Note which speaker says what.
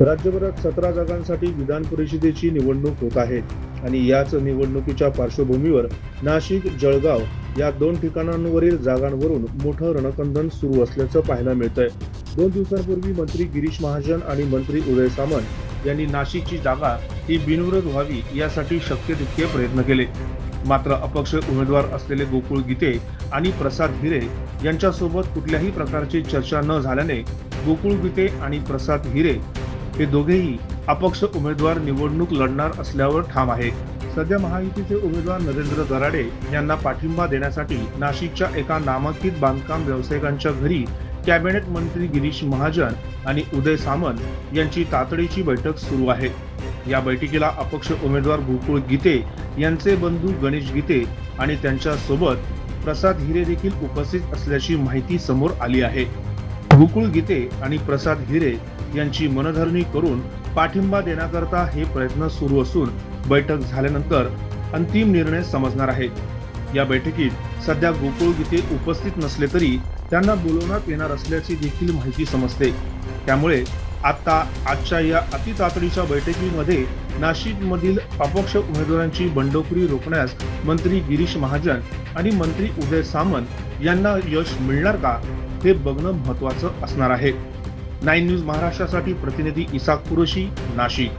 Speaker 1: राज्यभरात 17 जागांसाठी विधान परिषदेची निवडणूक होत आहे आणि याच निवडणुकीच्या पार्श्वभूमीवर नाशिक, जळगाव या दोन ठिकाणांवरील जागांवरून मोठं रणकंदन सुरू असल्याचं पाहायला मिळतंय। 2 दिवसांपूर्वी मंत्री गिरीश महाजन आणि मंत्री उदय सामंत यांनी नाशिकची जागा ही बिनविरोध व्हावी यासाठी शक्य तितके प्रयत्न केले। मात्र अपक्ष उमेदवार असलेले गोकुळ गीते आणि प्रसाद हिरे यांच्यासोबत कुठल्याही प्रकारची चर्चा न झाल्याने गोकुळ गीते आणि प्रसाद हिरे हे दोघेही अपक्ष उमेदवार निवडणूक लढणार असल्यावर ठाम आहे। सध्या महायुतीचे उमेदवार नरेंद्र दराडे यांना पाठिंबा देण्यासाठी नाशिकच्या एका नामांकित बांधकाम व्यावसायिकांच्या घरी कॅबिनेट मंत्री गिरीश महाजन आणि उदय सामंत यांची तातडीची बैठक सुरू आहे। या बैठकीला अपक्ष उमेदवार गोकुळ गीते यांचे बंधू गणेश गीते आणि त्यांच्या सोबत प्रसाद हिरे देखील उपस्थित असल्याची माहिती समोर आली आहे। गोकुळ गीते आणि प्रसाद हिरे यांची मनधरणी करून पाठिंबा देण्याकरता हे प्रयत्न सुरू असून बैठक झाल्यानंतर अंतिम निर्णय समजणार आहे। या बैठकीत सध्या गोकुळ गीते उपस्थित नसले तरी त्यांना बोलवण्यात येणार असल्याची देखील माहिती समजते। त्यामुळे आजच्या या अतितातडीच्या बैठकीमध्ये नाशिकमधील अपक्ष उमेदवारांची बंडखोरी रोखण्यास मंत्री गिरीश महाजन आणि मंत्री उदय सामंत यांना यश मिळणार का हे बघणं महत्त्वाचं असणार आहे। 9 न्यूज महाराष्ट्रासाठी प्रतिनिधी इसाक कुरेशी, नाशिक।